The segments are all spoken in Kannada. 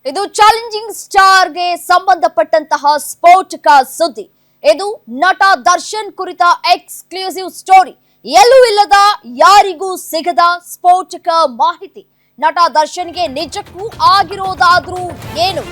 ಇದು ಚಾಲೆಂಜಿಂಗ್ ಸ್ಟಾರ್ಗೆ ಸಂಬಂಧಪಟ್ಟಂತಹ ಸ್ಫೋಟಕ ಸುದ್ದಿ. ಇದು ನಟ ದರ್ಶನ್ ಕುರಿತ ಎಕ್ಸ್ಕ್ಲೂಸಿವ್ ಸ್ಟೋರಿ. ಎಲ್ಲೂ ಇಲ್ಲದ ಯಾರಿಗೂ ಸಿಗದ ಸ್ಫೋಟಕ ಮಾಹಿತಿ. ನಟ ದರ್ಶನ್ಗೆ ನಿಜಕ್ಕೂ ಆಗಿರೋದಾದ್ರೂ ಏನು?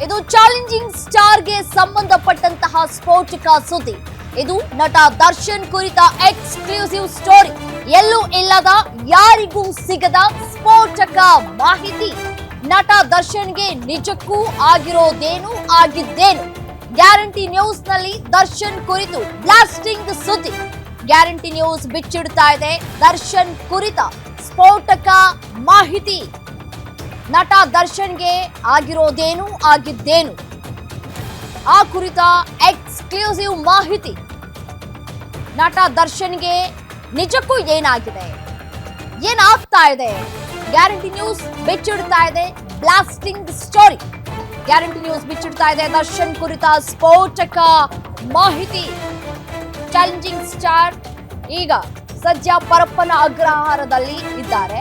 ಇದು ಚಾಲೆಂಜಿಂಗ್ ಸ್ಟಾರ್ಗೆ ಸಂಬಂಧಪಟ್ಟಂತಹ ಸ್ಫೋಟಕ ಸುದ್ದಿ. ಇದು ನಟ ದರ್ಶನ್ ಕುರಿತ ಎಕ್ಸ್ಕ್ಲೂಸಿವ್ ಸ್ಟೋರಿ. ಎಲ್ಲೂ ಇಲ್ಲದ ಯಾರಿಗೂ ಸಿಗದ ಸ್ಫೋಟಕ ಮಾಹಿತಿ. ನಟ ದರ್ಶನ್ಗೆ ನಿಜಕ್ಕೂ ಆಗಿರೋದೇನು ಆಗಿದ್ದೇನು? ಗ್ಯಾರಂಟಿ ನ್ಯೂಸ್ ನಲ್ಲಿ ದರ್ಶನ್ ಕುರಿತು ಬ್ಲಾಸ್ಟಿಂಗ್ ಸುದ್ದಿ. ಗ್ಯಾರಂಟಿ ನ್ಯೂಸ್ ಬಿಚ್ಚಿಡ್ತಾ ಇದೆ ದರ್ಶನ್ ಕುರಿತ ಸ್ಫೋಟಕ ಮಾಹಿತಿ. ನಟ ದರ್ಶನ್ಗೆ ಆಗಿರೋದೇನು ಆಗಿದ್ದೇನು ಆ ಕುರಿತ ಎಕ್ಸ್ಕ್ಲೂಸಿವ್ ಮಾಹಿತಿ. ನಟ ದರ್ಶನ್ಗೆ ನಿಜಕ್ಕೂ ಏನಾಗಿದೆ, ಏನಾಗ್ತಾ ಇದೆ? ಗ್ಯಾರಂಟಿ ನ್ಯೂಸ್ ಬಿಚ್ಚಿಡ್ತಾ ಇದೆ ಬ್ಲಾಸ್ಟಿಂಗ್ ಸ್ಟೋರಿ. ಗ್ಯಾರಂಟಿ ನ್ಯೂಸ್ ಬಿಚ್ಚಿಡ್ತಾ ಇದೆ ದರ್ಶನ್ ಕುರಿತ ಸ್ಫೋಟಕ ಮಾಹಿತಿ. ಚಾಲೆಂಜಿಂಗ್ ಸ್ಟಾರ್ ಈಗ ಸದ್ಯ ಪರಪ್ಪನ ಅಗ್ರಹಾರದಲ್ಲಿ ಇದ್ದಾರೆ.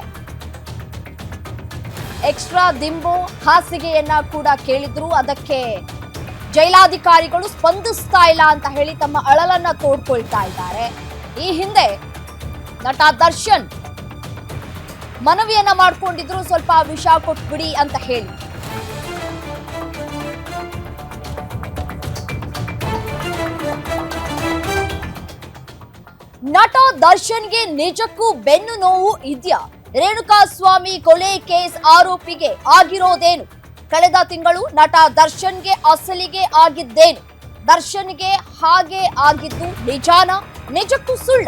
ಎಕ್ಸ್ಟ್ರಾ ದಿಂಬು ಹಾಸಿಗೆಯನ್ನ ಕೂಡ ಕೇಳಿದ್ರು. ಅದಕ್ಕೆ ಜೈಲಾಧಿಕಾರಿಗಳು ಸ್ಪಂದಿಸ್ತಾ ಇಲ್ಲ ಅಂತ ಹೇಳಿ ತಮ್ಮ ಅಳಲನ್ನ ತೋಡ್ಕೊಳ್ತಾ ಇದ್ದಾರೆ. ಈ ಹಿಂದೆ ನಟ ದರ್ಶನ್ ಮನವಿಯನ್ನ ಮಾಡ್ಕೊಂಡಿದ್ರು, ಸ್ವಲ್ಪ ವಿಷ ಕೊಟ್ಬಿಡಿ ಅಂತ ಹೇಳಿ. ನಟ ದರ್ಶನ್ಗೆ ನಿಜಕ್ಕೂ ಬೆನ್ನು ನೋವು ಇದೆಯಾ? ರೇಣುಕಾಸ್ವಾಮಿ ಕೊಲೆ ಕೇಸ್ ಆರೋಪಿಗೆ ಆಗಿರೋದೇನು? ಕಳೆದ ತಿಂಗಳು ನಟ ದರ್ಶನ್ಗೆ ಅಸಲಿಗೆ ಆಗಿದ್ದೇನು? ದರ್ಶನ್ಗೆ ಹಾಗೆ ಆಗಿದ್ದು ನಿಜಾನ, ನಿಜಕ್ಕೂ ಸುಳ್ಳ?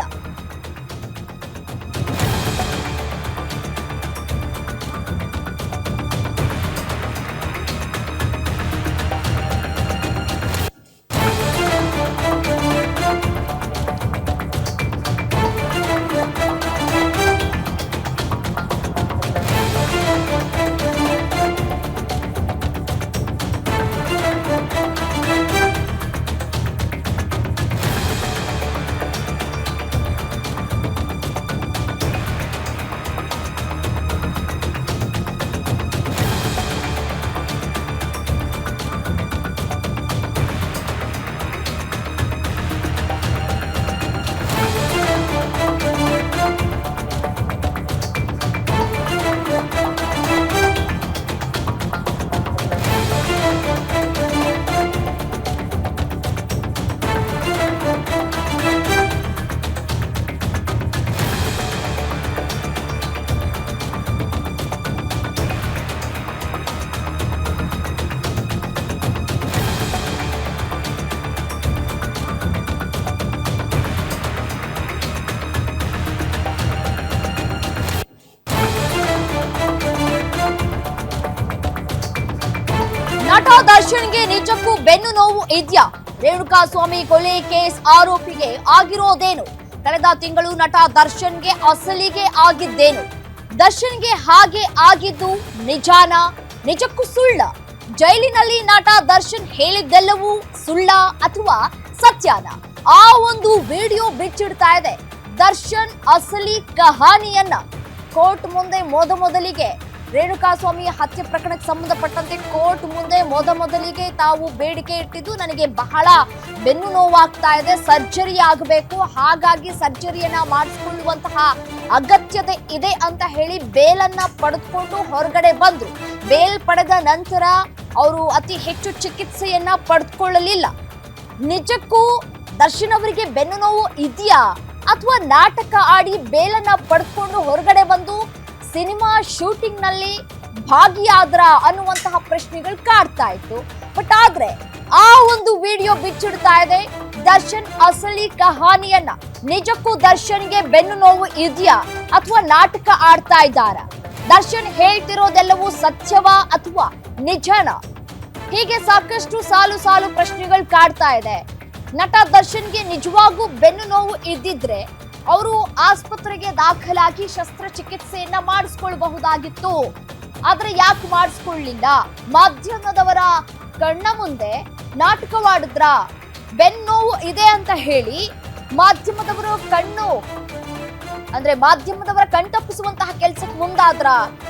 ನಟ ದರ್ಶನ್ಗೆ ನಿಜಕ್ಕೂ ಬೆನ್ನು ನೋವು ಇದೆಯಾ? ರೇಣುಕಾಸ್ವಾಮಿ ಕೊಲೆ ಕೇಸ್ ಆರೋಪಿಗೆ ಆಗಿರೋದೇನು? ಕಳೆದ ತಿಂಗಳು ನಟ ದರ್ಶನ್ಗೆ ಅಸಲಿಗೆ ಆಗಿದ್ದೇನು? ದರ್ಶನ್ಗೆ ಹಾಗೆ ಆಗಿದ್ದು ನಿಜಾನ, ನಿಜಕ್ಕೂ ಸುಳ್ಳ? ಜೈಲಿನಲ್ಲಿ ನಟ ದರ್ಶನ್ ಹೇಳಿದ್ದೆಲ್ಲವೂ ಸುಳ್ಳ ಅಥವಾ ಸತ್ಯನ? ಆ ಒಂದು ವಿಡಿಯೋ ಬಿಚ್ಚಿಡ್ತಾ ಇದೆ ದರ್ಶನ್ ಅಸಲಿ ಕಹಾನಿಯನ್ನ. ಕೋರ್ಟ್ ಮುಂದೆ ಮೊದಲಿಗೆ ರೇಣುಕಾಸ್ವಾಮಿ ಹತ್ಯೆ ಪ್ರಕರಣಕ್ಕೆ ಸಂಬಂಧಪಟ್ಟಂತೆ ಕೋರ್ಟ್ ಮುಂದೆ ಮೊದಲಿಗೆ ತಾವು ಬೇಡಿಕೆ ಇಟ್ಟಿದ್ದು, ನನಗೆ ಬಹಳ ಬೆನ್ನು ನೋವಾಗ್ತಾ ಇದೆ, ಸರ್ಜರಿ ಆಗಬೇಕು, ಹಾಗಾಗಿ ಸರ್ಜರಿಯನ್ನ ಮಾಡಿಸಿಕೊಳ್ಳುವಂತಹ ಅಗತ್ಯತೆ ಇದೆ ಅಂತ ಹೇಳಿ ಬೇಲನ್ನ ಪಡೆದುಕೊಂಡು ಹೊರಗಡೆ ಬಂದ್ರು. ಬೇಲ್ ಪಡೆದ ನಂತರ ಅವರು ಅತಿ ಹೆಚ್ಚು ಚಿಕಿತ್ಸೆಯನ್ನ ಪಡೆದುಕೊಳ್ಳಲಿಲ್ಲ. ನಿಜಕ್ಕೂ ದರ್ಶನ್ ಅವರಿಗೆ ಬೆನ್ನು ನೋವು ಇದೆಯಾ ಅಥವಾ ನಾಟಕ ಆಡಿ ಬೇಲನ್ನ ಪಡೆದುಕೊಂಡು ಹೊರಗಡೆ ಬಂದು ಸಿನಿಮಾ ಶೂಟಿಂಗ್ ನಲ್ಲಿ ಭಾಗಿಯಾದ್ರ ಅನ್ನುವಂತಹ ಪ್ರಶ್ನೆಗಳು ಕಾಡ್ತಾ ಇತ್ತು. ಬಟ್ ಆದ್ರೆ ಆ ಒಂದು ವಿಡಿಯೋ ಬಿಚ್ಚಿಡ್ತಾ ಇದೆ ದರ್ಶನ್ ಅಸಲಿ ಕಹಾನಿಯನ್ನ. ನಿಜಕ್ಕೂ ದರ್ಶನ್ಗೆ ಬೆನ್ನು ನೋವು ಇದೆಯಾ ಅಥವಾ ನಾಟಕ ಆಡ್ತಾ ಇದ್ದಾರಾ? ದರ್ಶನ್ ಹೇಳ್ತಿರೋದೆಲ್ಲವೂ ಸತ್ಯವಾ ಅಥವಾ ನಿಜನ? ಹೀಗೆ ಸಾಕಷ್ಟು ಸಾಲು ಪ್ರಶ್ನೆಗಳು ಕಾಡ್ತಾ ಇದೆ. ನಟ ದರ್ಶನ್ಗೆ ನಿಜವಾಗೂ ಬೆನ್ನು ನೋವು ಇದ್ದಿದ್ರೆ ಅವರು ಆಸ್ಪತ್ರೆಗೆ ದಾಖಲಾಗಿ ಶಸ್ತ್ರಚಿಕಿತ್ಸೆಯನ್ನ ಮಾಡಿಸ್ಕೊಳ್ಬಹುದಾಗಿತ್ತು. ಆದ್ರೆ ಯಾಕೆ ಮಾಡಿಸ್ಕೊಳ್ಳಿಲ್ಲ? ಮಾಧ್ಯಮದವರ ಕಣ್ಣ ಮುಂದೆ ನಾಟಕವಾಡಿದ್ರ? ಬೆನ್ನು ನೋವು ಇದೆ ಅಂತ ಹೇಳಿ ಮಾಧ್ಯಮದವರ ಕಣ್ತಪ್ಪಿಸುವಂತಹ ಕೆಲಸಕ್ಕೆ ಮುಂದಾದ್ರ?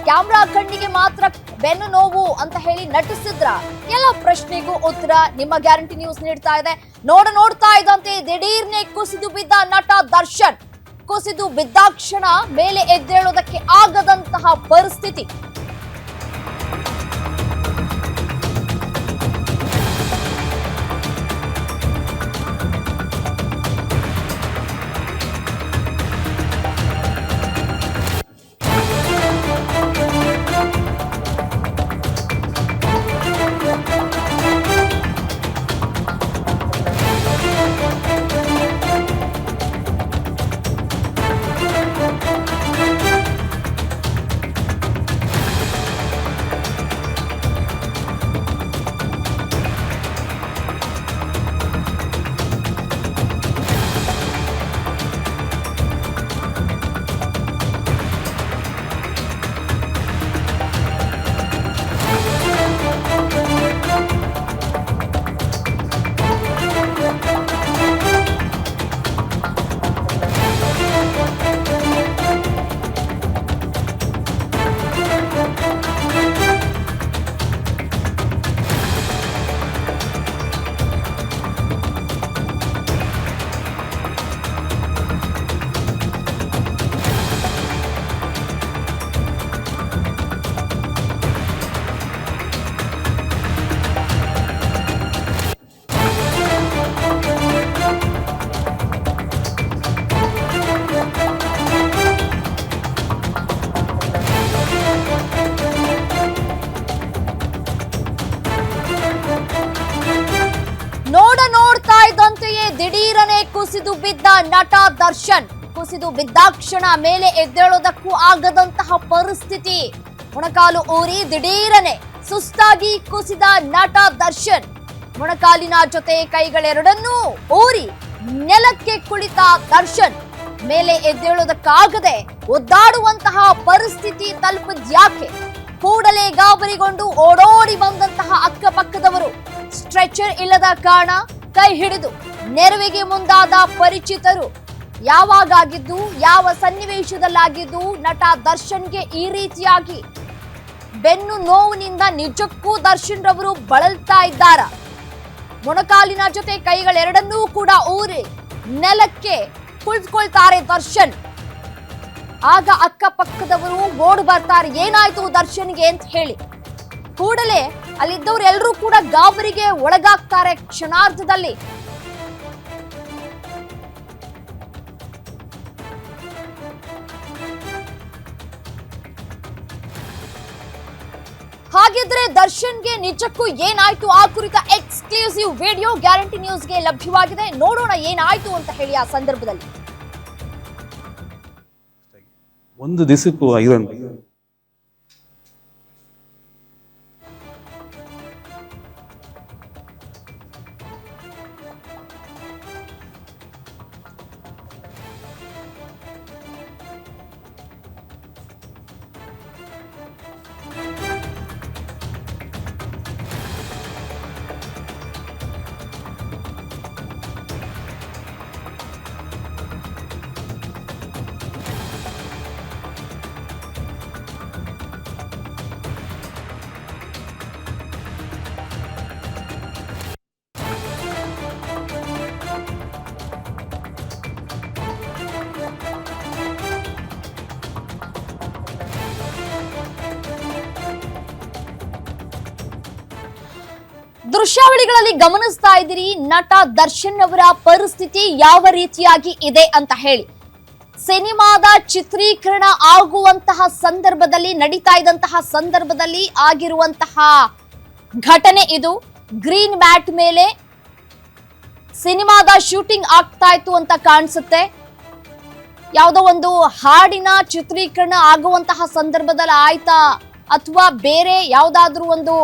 ಕ್ಯಾಮ್ರಾ ಕಣ್ಣಿಗೆ ಮಾತ್ರ ಬೆನ್ನು ನೋವು ಅಂತ ಹೇಳಿ ನಟಿಸಿದ್ರ? ಎಲ್ಲ ಪ್ರಶ್ನೆಗೂ ಉತ್ತರ ನಿಮ್ಮ ಗ್ಯಾರಂಟಿ ನ್ಯೂಸ್ ನೀಡ್ತಾ ಇದೆ. ನೋಡ್ತಾ ಇದ್ದಂತೆ ದಿಢೀರ್ನೆ ಕುಸಿದು ಬಿದ್ದ ನಟ ದರ್ಶನ್. ಕುಸಿದು ಬಿದ್ದಾಕ್ಷಣ ಮೇಲೆ ಎದ್ದೇಳೋದಕ್ಕೆ ಆಗದಂತಹ ಪರಿಸ್ಥಿತಿ. ನೋಡ್ತಾ ಇದ್ದಂತೆಯೇ ದಿಢೀರನೆ ಕುಸಿದು ಬಿದ್ದ ನಟ ದರ್ಶನ್. ಕುಸಿದು ಬಿದ್ದಾಕ್ಷಣ ಮೇಲೆ ಎದ್ದೇಳೋದಕ್ಕೂ ಆಗದಂತಹ ಪರಿಸ್ಥಿತಿ. ಮೊಣಕಾಲು ಊರಿ ದಿಢೀರನೆ ಸುಸ್ತಾಗಿ ಕುಸಿದ ನಟ ದರ್ಶನ್. ಮೊಣಕಾಲಿನ ಜೊತೆ ಕೈಗಳೆರಡನ್ನೂ ಊರಿ ನೆಲಕ್ಕೆ ಕುಳಿತ ದರ್ಶನ್. ಮೇಲೆ ಎದ್ದೇಳೋದಕ್ಕಾಗದೆ ಒದ್ದಾಡುವಂತಹ ಪರಿಸ್ಥಿತಿ ತಲುಪಿದ್ಯಾಕೆ? ಕೂಡಲೇ ಗಾಬರಿಗೊಂಡು ಓಡೋಡಿ ಬಂದಂತಹ ಅಕ್ಕಪಕ್ಕದವರು ಸ್ಟ್ರೆಚರ್ ಇಲ್ಲದ ಕಾರಣ ಕೈ ಹಿಡಿದು ನೆರವಿಗೆ ಮುಂದಾದ ಪರಿಚಿತರು. ಯಾವಾಗಾಗಿದ್ದು, ಯಾವ ಸನ್ನಿವೇಶದಲ್ಲಾಗಿದ್ದು ನಟ ದರ್ಶನ್ಗೆ ಈ ರೀತಿಯಾಗಿ ಬೆನ್ನು ನೋವಿನಿಂದ ನಿಜಕ್ಕೂ ದರ್ಶನ್ ರವರು ಬಳಲ್ತಾ ಇದ್ದಾರ? ಮೊಣಕಾಲಿನ ಜೊತೆ ಕೈಗಳೆರಡನ್ನೂ ಕೂಡ ಊರಿ ನೆಲಕ್ಕೆ ಕುಳಿತುಕೊಳ್ತಾರೆ ದರ್ಶನ್. ಆಗ ಅಕ್ಕಪಕ್ಕದವರು ಓಡ್ ಬರ್ತಾರೆ, ಏನಾಯ್ತು ದರ್ಶನ್ಗೆ ಅಂತ ಹೇಳಿ. ಕೂಡಲೇ ಅಲ್ಲಿದ್ದವ್ರು ಎಲ್ಲರೂ ಕೂಡ ಗಾಬರಿಗೆ ಒಳಗಾಗ್ತಾರೆ ಕ್ಷಣಾರ್ಧದಲ್ಲಿ. ಹಾಗಿದ್ರೆ ದರ್ಶನ್ಗೆ ನಿಜಕ್ಕೂ ಏನಾಯ್ತು? ಆ ಕುರಿತ ಎಕ್ಸ್ಕ್ಲೂಸಿವ್ ವಿಡಿಯೋ ಗ್ಯಾರಂಟಿ ನ್ಯೂಸ್ಗೆ ಲಭ್ಯವಾಗಿದೆ. ನೋಡೋಣ ಏನಾಯ್ತು ಅಂತ ಹೇಳಿ ಆ ಸಂದರ್ಭದಲ್ಲಿ. ಒಂದು ದಿವಸಕ್ಕೂ ಐರನ್ ದೃಶ್ಯಾವಳಿಗಳಲ್ಲಿ ಗಮನಿಸ್ತಾ ಇದ್ದೀರಿ ನಟ ದರ್ಶನ್ ಅವರ ಪರಿಸ್ಥಿತಿ ಯಾವ ರೀತಿಯಾಗಿ ಇದೆ ಅಂತ ಹೇಳಿ. ಸಿನಿಮಾದ ಚಿತ್ರೀಕರಣ ಆಗುವಂತಹ ಸಂದರ್ಭದಲ್ಲಿ ನಡೀತಾ ಇದ್ದಂತಹ ಸಂದರ್ಭದಲ್ಲಿ ಆಗಿರುವಂತಹ ಘಟನೆ ಇದು. ಗ್ರೀನ್ ಮ್ಯಾಟ್ ಮೇಲೆ ಸಿನಿಮಾದ ಶೂಟಿಂಗ್ ಆಗ್ತಾ ಇತ್ತು ಅಂತ ಕಾಣಿಸುತ್ತೆ. ಯಾವುದೋ ಒಂದು ಹಾಡಿನ ಚಿತ್ರೀಕರಣ ಆಗುವಂತಹ ಸಂದರ್ಭದಲ್ಲಿ ಆಯ್ತಾ ಅಥವಾ ಬೇರೆ ಯಾವುದಾದ್ರೂ ಒಂದು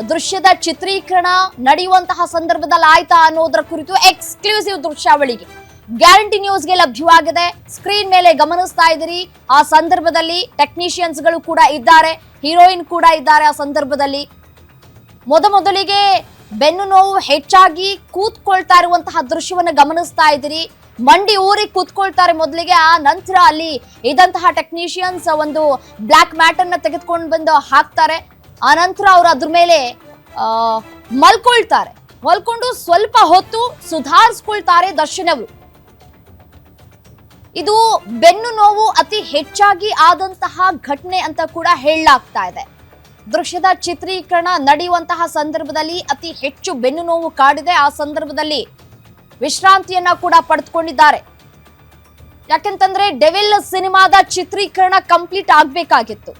ದೃಶ್ಯದ ಚಿತ್ರೀಕರಣ ನಡೆಯುವಂತಹ ಸಂದರ್ಭದಲ್ಲಿ ಆಯ್ತಾ ಅನ್ನೋದರ ಕುರಿತು ಎಕ್ಸ್ಕ್ಲೂಸಿವ್ ದೃಶ್ಯಾವಳಿಗೆ ಗ್ಯಾರಂಟಿ ನ್ಯೂಸ್ಗೆ ಲಭ್ಯವಾಗಿದೆ. ಸ್ಕ್ರೀನ್ ಮೇಲೆ ಗಮನಿಸ್ತಾ ಇದ್ದೀರಿ. ಆ ಸಂದರ್ಭದಲ್ಲಿ ಟೆಕ್ನಿಷಿಯನ್ಸ್ ಗಳು ಕೂಡ ಇದ್ದಾರೆ, ಹೀರೋಯಿನ್ ಕೂಡ ಇದ್ದಾರೆ. ಆ ಸಂದರ್ಭದಲ್ಲಿ ಮೊದಲಿಗೆ ಬೆನ್ನು ನೋವು ಹೆಚ್ಚಾಗಿ ಕೂತ್ಕೊಳ್ತಾ ಇರುವಂತಹ ದೃಶ್ಯವನ್ನು ಗಮನಿಸ್ತಾ ಇದ್ದೀರಿ. ಮಂಡಿ ಊರಿ ಕೂತ್ಕೊಳ್ತಾರೆ ಮೊದಲಿಗೆ. ಆ ನಂತರ ಅಲ್ಲಿ ಇದಂತಹ ಟೆಕ್ನಿಷಿಯನ್ಸ್ ಒಂದು ಬ್ಲಾಕ್ ಮ್ಯಾಟ್ ಅನ್ನ ತೆಗೆದುಕೊಂಡು ಬಂದು ಹಾಕ್ತಾರೆ. ಆ ನಂತರ ಅವರು ಅದ್ರ ಮೇಲೆ ಮಲ್ಕೊಂಡು ಸ್ವಲ್ಪ ಹೊತ್ತು ಸುಧಾರಿಸ್ಕೊಳ್ತಾರೆ ದರ್ಶನ್ ಅವರು. ಇದು ಬೆನ್ನು ನೋವು ಅತಿ ಹೆಚ್ಚಾಗಿ ಆದಂತಹ ಘಟನೆ ಅಂತ ಕೂಡ ಹೇಳಲಾಗ್ತಾ ಇದೆ. ದೃಶ್ಯದ ಚಿತ್ರೀಕರಣ ನಡೆಯುವಂತಹ ಸಂದರ್ಭದಲ್ಲಿ ಅತಿ ಹೆಚ್ಚು ಬೆನ್ನು ನೋವು ಕಾಡಿದೆ. ಆ ಸಂದರ್ಭದಲ್ಲಿ ವಿಶ್ರಾಂತಿಯನ್ನ ಕೂಡ ಪಡೆದುಕೊಂಡಿದ್ದಾರೆ. ಯಾಕೆಂತಂದ್ರೆ ಡೆವಿಲ್ ಸಿನಿಮಾದ ಚಿತ್ರೀಕರಣ ಕಂಪ್ಲೀಟ್ ಆಗ್ಬೇಕಾಗಿತ್ತು.